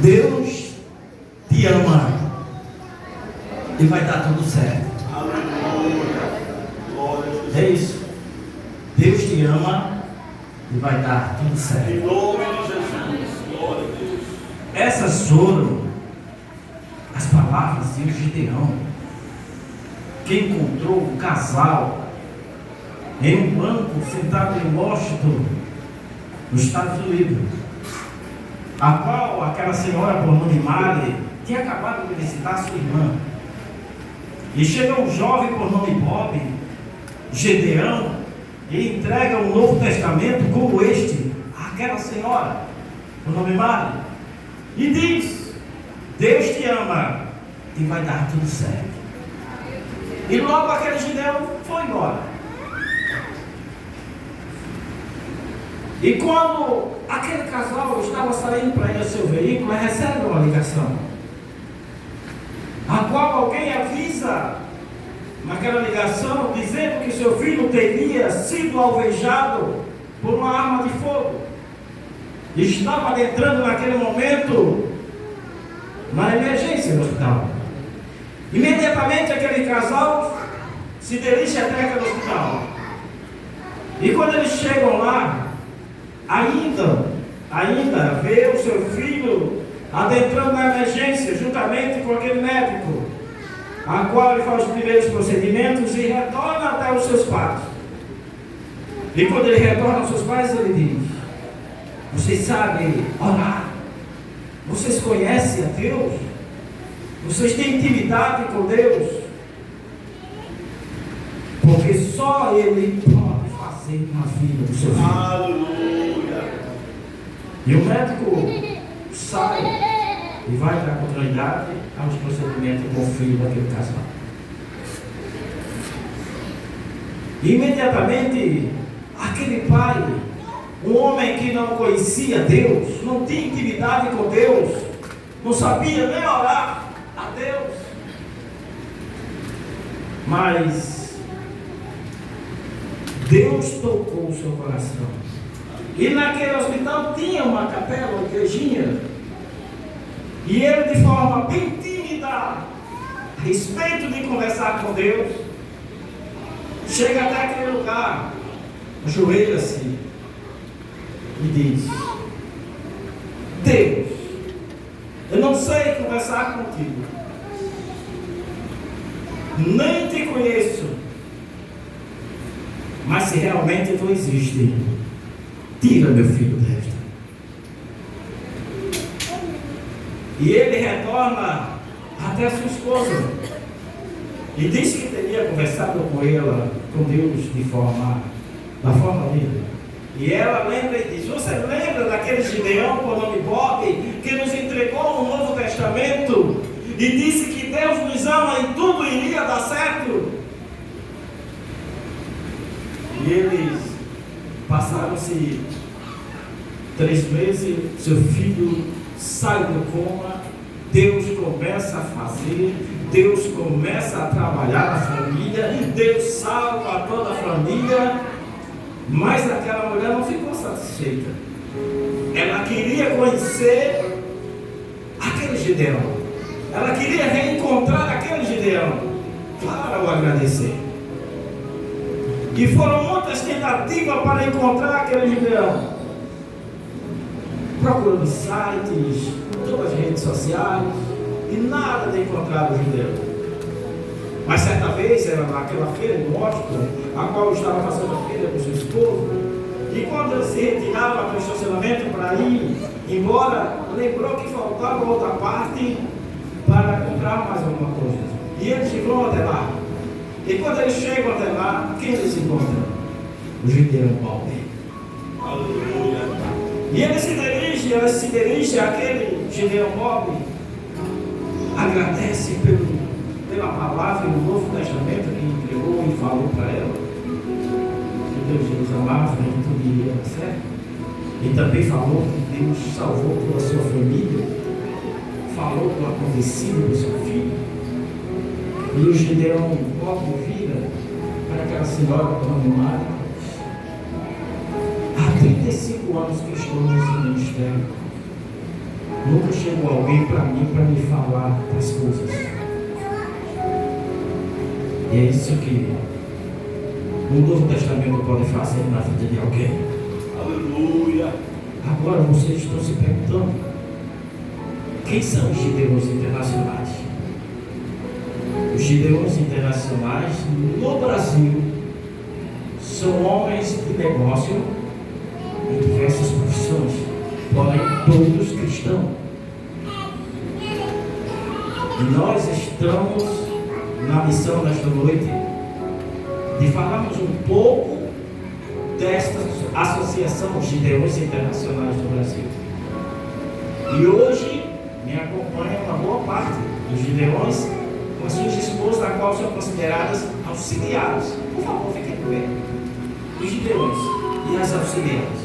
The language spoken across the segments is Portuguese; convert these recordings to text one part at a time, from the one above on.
Deus te ama e vai dar tudo certo. É isso. Deus te ama e vai dar tudo certo. Em nome de Jesus. Glória a Deus. Essas foram as palavras de Gideão, que encontrou um casal em um banco sentado em Washington, nos Estados Unidos, a qual aquela senhora por nome Mari tinha acabado de visitar sua irmã. E chega um jovem por nome Bob, Gideão, e entrega um Novo Testamento como este àquela senhora por nome Mari, e diz: Deus te ama e vai dar tudo certo. E logo aquele Gideão foi embora. E quando aquele casal estava saindo para ir ao seu veículo, recebe uma ligação, a qual alguém avisa naquela ligação, dizendo que seu filho teria sido alvejado por uma arma de fogo. E estava adentrando naquele momento na emergência do hospital. Imediatamente aquele casal se dirige até aquele hospital. E quando eles chegam lá, ainda vê o seu filho adentrando na emergência, juntamente com aquele médico, a qual ele faz os primeiros procedimentos e retorna até os seus pais. E quando ele retorna aos seus pais, ele diz: vocês sabem orar? Vocês conhecem a Deus? Vocês têm intimidade com Deus? Porque só Ele pode fazer na vida do seu filho. Aleluia. E o médico sai e vai dar continuidade aos procedimentos com o filho daquele casal. E imediatamente, aquele pai, um homem que não conhecia Deus, não tinha intimidade com Deus, não sabia nem orar a Deus, mas Deus tocou o seu coração. E naquele hospital tinha uma capela, uma igrejinha, e ele, de forma bem tímida, a respeito de conversar com Deus, chega até aquele lugar, ajoelha-se e diz: Deus, eu não sei conversar contigo, nem te conheço, mas se realmente tu existe, tira meu filho desta. E ele retorna até sua esposa e diz que teria conversado com ela, com Deus, da forma dele. E ela lembra e diz: você lembra daquele Gideão por nome Bob, que nos entregou um Novo Testamento e disse que Deus nos ama e tudo iria dar certo? E eles passaram-se 3 meses, seu filho sai do coma, Deus começa a fazer, Deus começa a trabalhar na família, Deus salva toda a família. Mas aquela mulher não ficou satisfeita. Ela queria conhecer aquele Gideão. Ela queria reencontrar aquele Gideão para o agradecer. E foram muitas tentativas para encontrar aquele Gideão. Procurando sites, todas as redes sociais, e nada de encontrar o Gideão. Mas certa vez, era naquela feira em Washington, a qual estava fazendo a feira com seu esposo, e quando ele se retirava para o estacionamento para ir embora, lembrou que faltava outra parte para comprar mais alguma coisa. E eles vão até lá. E quando eles chegam até lá, quem eles encontram? O Gideão Bob. Aleluia. E ele se dirige àquele Gideão Bob, agradece pela palavra do Novo Testamento que entregou e falou para ela que Deus os amava e que tudo iria dar certo. E também falou que Deus salvou toda a sua família, falou do acontecido do seu filho. E o Gideão Bob vira para aquela senhora abandonada: há 35 anos que estou nesse ministério Nunca chegou alguém para mim para me falar das coisas. E é isso que o Novo Testamento pode fazer na vida de alguém. Aleluia. Agora vocês estão se perguntando: quem são os Gideões internacionais? Os Gideões internacionais no Brasil são homens de negócio em diversas profissões, porém todos cristãos. E nós estamos na missão desta noite de falarmos um pouco desta associação Gideões Internacionais do Brasil. E hoje me acompanha uma boa parte dos Gideões com as suas esposas, a qual são consideradas auxiliares. Por favor, fiquem de pé. Os Gideões e as auxiliares.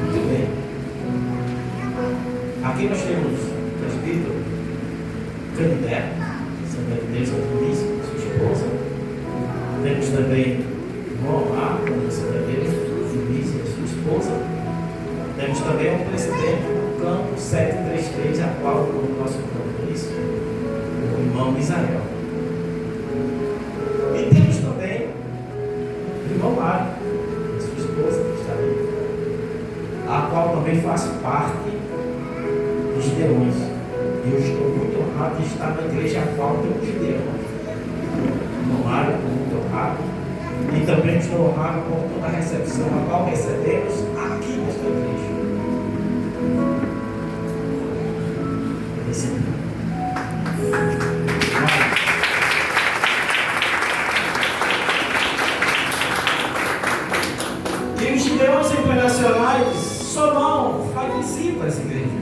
Muito bem. Aqui nós temos o presbítero Canidé, Assembleia de Deus, sua esposa. Temos também o Omar, da Assembleia de Deus, Vinícius, sua esposa. Temos também o presidente do campo 733, a qual o nosso compromisso, o irmão Misael. E temos também o irmão Mário, sua esposa, que está ali, a qual também faz parte dos Gideões. E eu estou muito honrado de estar na igreja a qual tem um Gideão. O irmão Mário, estou muito honrado. E também estou honrado com toda a recepção a qual recebemos aqui nesta igreja. E os Gideões internacionais só não faz visita a essa igreja.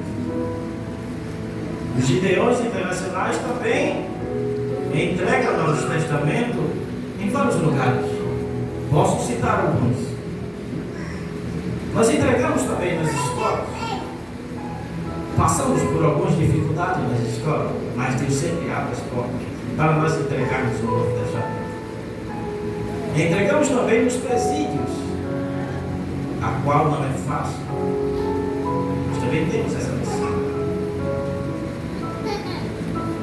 Os Gideões internacionais também entregam o Novo Testamento em vários lugares. Posso citar alguns. Nós entregamos também nas escolas. Passamos por algumas dificuldades nas escolas, mas Deus sempre abre as portas para nós entregarmos o Novo Testamento. Entregamos também nos presídios, a qual não é fácil. Nós também temos essa missão.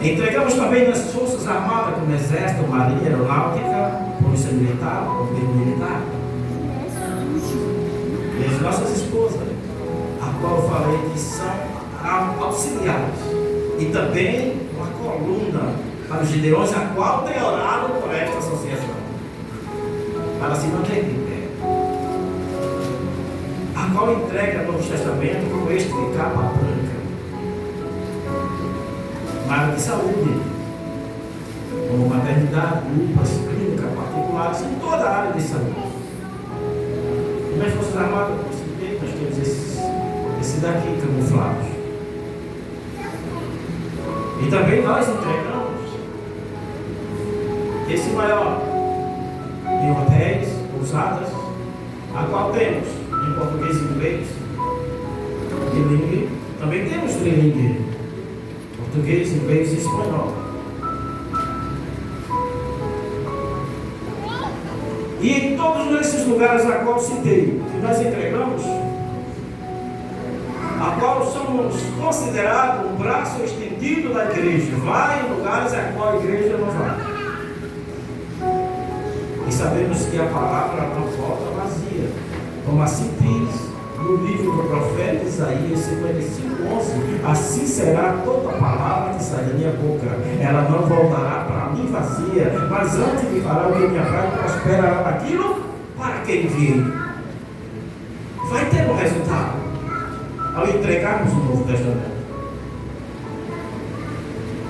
Entregamos também nas Forças Armadas, como Exército, Marinha, Aeronáutica, Polícia Militar, Governo Militar. E as nossas esposas, a qual eu falei que são auxiliares. E também uma coluna para os Gideões, a qual tem orado por esta associação, para se manter de pé. A qual entrega o Novo Testamento com este de capa branca. Na área de saúde, como maternidade, UPAs, clínica particulares, em toda a área de saúde. E nas Forças Armadas, nós temos esse daqui camuflados. E também nós entregamos esse maior em hotéis, pousadas, a qual temos em português e inglês, bilingue. Também temos trilingue, português, inglês e espanhol. E em todos esses lugares a qual citei, que nós entregamos, a qual somos considerados um braço estendido da igreja, vai em lugares a qual a igreja não vai. E sabemos que a palavra não volta vazia, como assim diz no livro do profeta Isaías 55:11, assim será toda palavra que sai da minha boca, ela não voltará para mim vazia, mas antes de falar o que me apraz, prosperará naquilo para que ele vier. Vai ter um resultado ao entregarmos o Novo Testamento.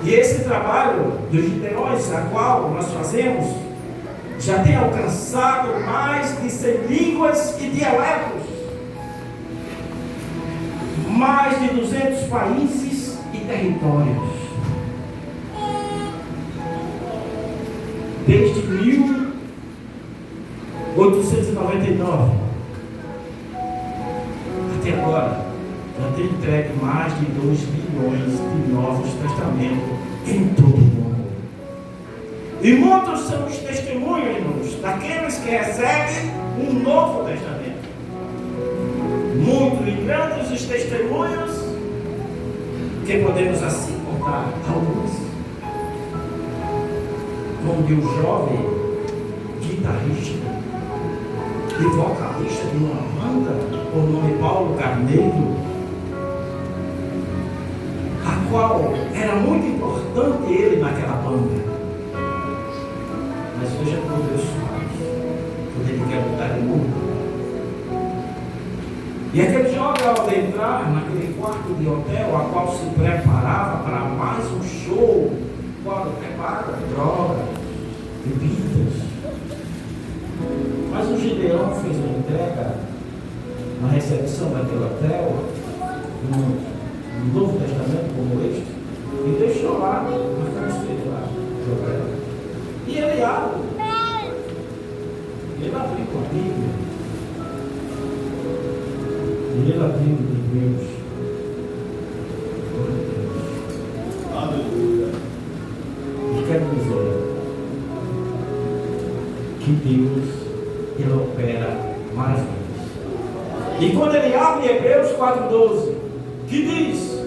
E esse trabalho dos Gideões, a qual nós fazemos, já tem alcançado mais de 100 línguas e dialetos, mais de 200 países e territórios. Desde 1899 até agora, já tem entregue mais de 2 bilhões de Novos Testamentos em todo o mundo. E muitos são os testemunhos, irmãos, daqueles que recebem um Novo Testamento. Muitos e grandes os testemunhos, que podemos assim contar alguns, como de um jovem guitarrista e vocalista de uma banda, por nome Paulo Carneiro, a qual era muito importante ele naquela banda. Mas veja como Deus faz, quando ele quer mudar de mundo. E aquele jovem, ao entrar naquele quarto de hotel, a qual se preparava para mais um show, quando prepara drogas, bebidas. Mas o Gideão fez uma entrega na recepção daquele hotel, no Novo Testamento como este, e deixou lá na cabeceira lá do hotel. E ele abre. Ele abriu com a Bíblia. E ele abriu de Deus. Aleluia. E quero dizer que Deus, ele opera maravilhas. E quando ele abre Hebreus 4,12, que diz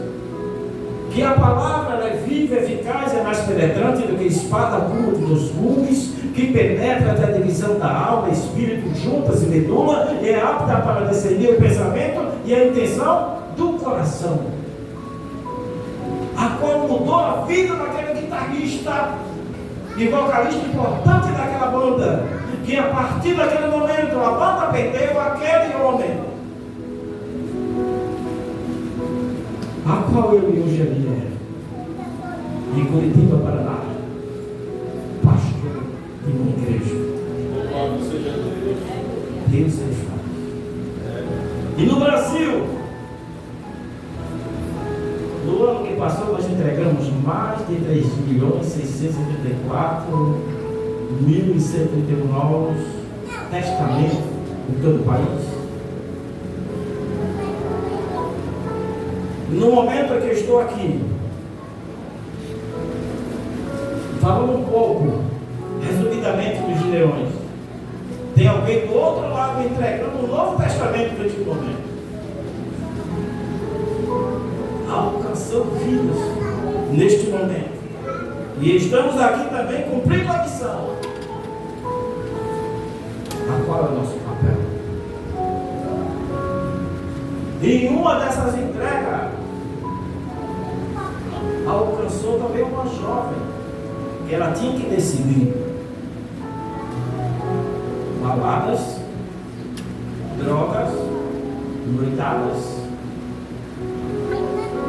que a palavra é viva, eficaz e mais penetrante do que espada curta dos gumes, que penetra até a divisão da alma, espírito, juntas e medula, e é apta para discernir o pensamento e a intenção do coração, a qual mudou a vida daquele guitarrista e vocalista importante daquela banda, que a partir daquele momento a banda perdeu aquele homem, a qual eu e hoje ele é, em Curitiba, Paraná, pastor de uma igreja. Louvado seja Deus. Deus ele faz. E no Brasil, no ano que passou, nós entregamos mais de 3.684.131 novos testamentos em todo o país. No momento em que eu estou aqui, falando um pouco, resumidamente, dos Gideões, tem alguém do outro lado entregando o Novo Testamento neste momento, alcançando vidas neste momento. E estamos aqui também cumprindo a missão, a qual é o nosso papel. E em uma dessas entregas, alcançou também uma jovem, que ela tinha que decidir baladas, drogas, noitadas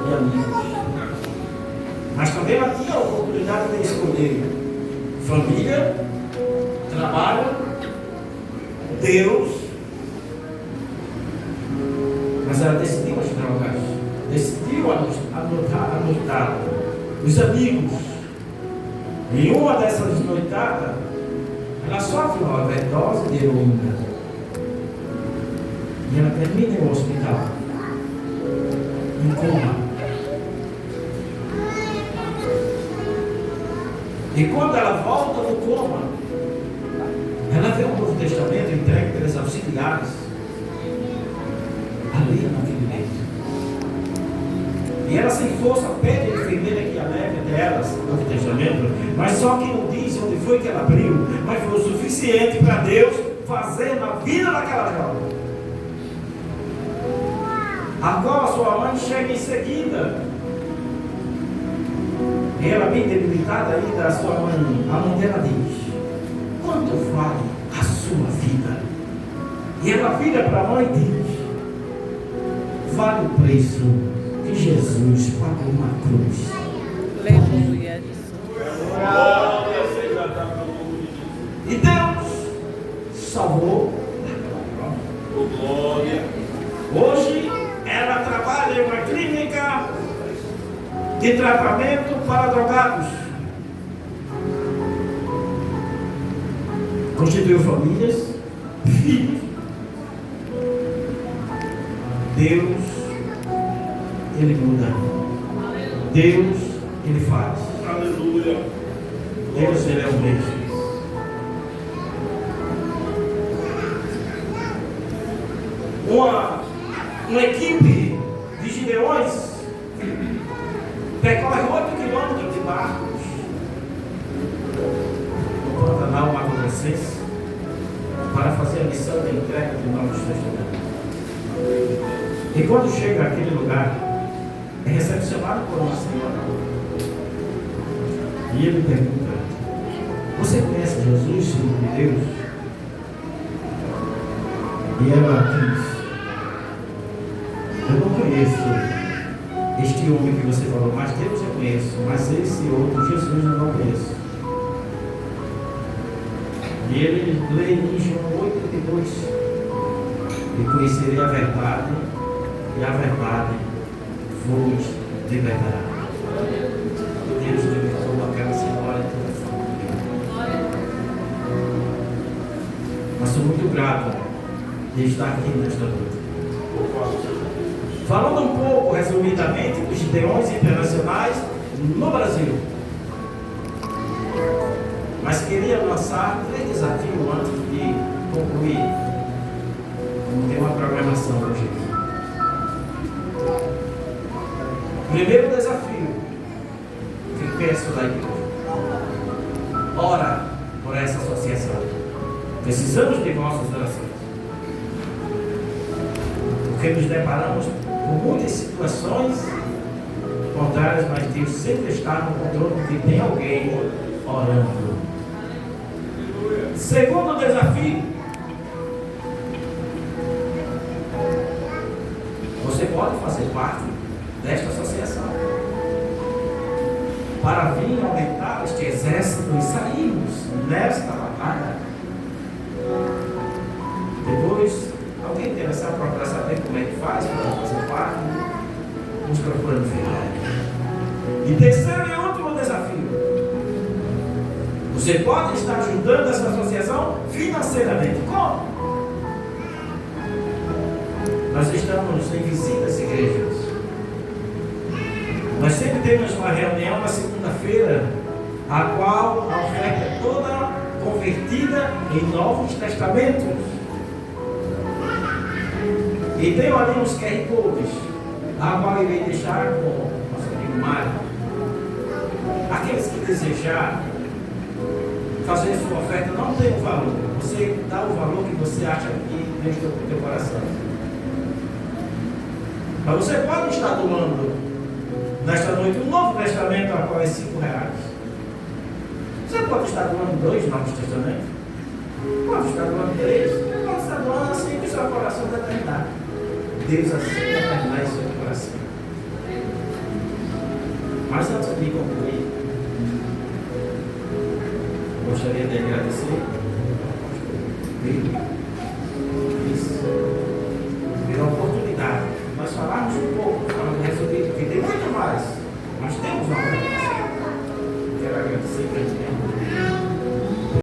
e amigos. Mas também ela tinha a oportunidade de escolher família, trabalho, Deus. Mas ela decidiu as drogas, decidiu a noitada, os amigos. Em uma dessas noitadas, ela sofre uma overdose de heroína. E ela termina no hospital, em coma. E quando ela volta do coma, ela vê o Novo Testamento entregue pelos auxiliares, ali naquele leito. E ela sem força pede a enfermeira que a leve até elas, no Novo Testamento, mas só que não diz onde foi que ela abriu, mas foi o suficiente para Deus fazer na vida daquela jovem, a qual a sua mãe chega em seguida. E ela bem debilitada ainda, a sua mãe, a mãe dela diz: quanto vale a sua vida? E ela vira para a mãe e diz: vale o preço que Jesus pagou na cruz. Aleluia. Glória seja dada ao nome de Jesus. E Deus salvou. Glória. Hoje ela trabalha em uma clínica de tratamento para drogados. Constituiu famílias, filhos. Deus, ele muda. Deus, ele faz. Aleluia. Deus, ele é o mesmo. Uma uma equipe de gideões percorre 8 quilômetros de barcos no Pantanal Mato Grossense para fazer a missão de entrega do Novo Testamento. E quando chega àquele lugar, é recepcionado por uma senhora. E ele pergunta: você conhece Jesus, Filho de Deus? E ela diz: eu não conheço este homem que você falou, mas Deus eu conheço, mas esse outro, Jesus, eu não conheço. E ele lê em João 8,32: e conhecerei a verdade, e a verdade vos libertará. Deus libertou aquela senhora e toda a família. Mas sou muito grato de estar aqui nesta noite. Falando um pouco, resumidamente, dos gideões internacionais no Brasil. Mas queria lançar 3 desafios antes de concluir. Vamos ter uma programação hoje aqui. Primeiro desafio que peço da igreja: ora por essa associação. Precisamos de vossas orações, porque nos deparamos com muitas situações contrárias, mas Deus sempre está no controle, porque tem alguém orando. Segundo desafio: você pode fazer parte desta associação para vir aumentar este exército e sairmos nesta batalha. Depois, alguém interessado procurar saber como é que faz para fazer parte, nos procura no final. E terceiro e último desafio: você pode estar ajudando essa associação financeiramente. Como? Nós estamos em visitas igrejas. Nós sempre temos uma reunião na segunda-feira, a qual a oferta é toda convertida em Novos Testamentos. E tem ali uns QR Codes, a qual eu irei deixar com o nosso amigo Mário. Aqueles que desejar fazer sua oferta não tem um valor. Você dá o valor que você acha que dentro do teu coração. Mas você pode estar doando nesta noite o Novo Testamento, a qual é R$5. Você pode estar doando 2 Novos Testamentos. Pode estar doando 3. Pode estar doando assim que o seu coração determinar. Deus assim determinar em seu coração. Mas antes de concluir, gostaria de agradecer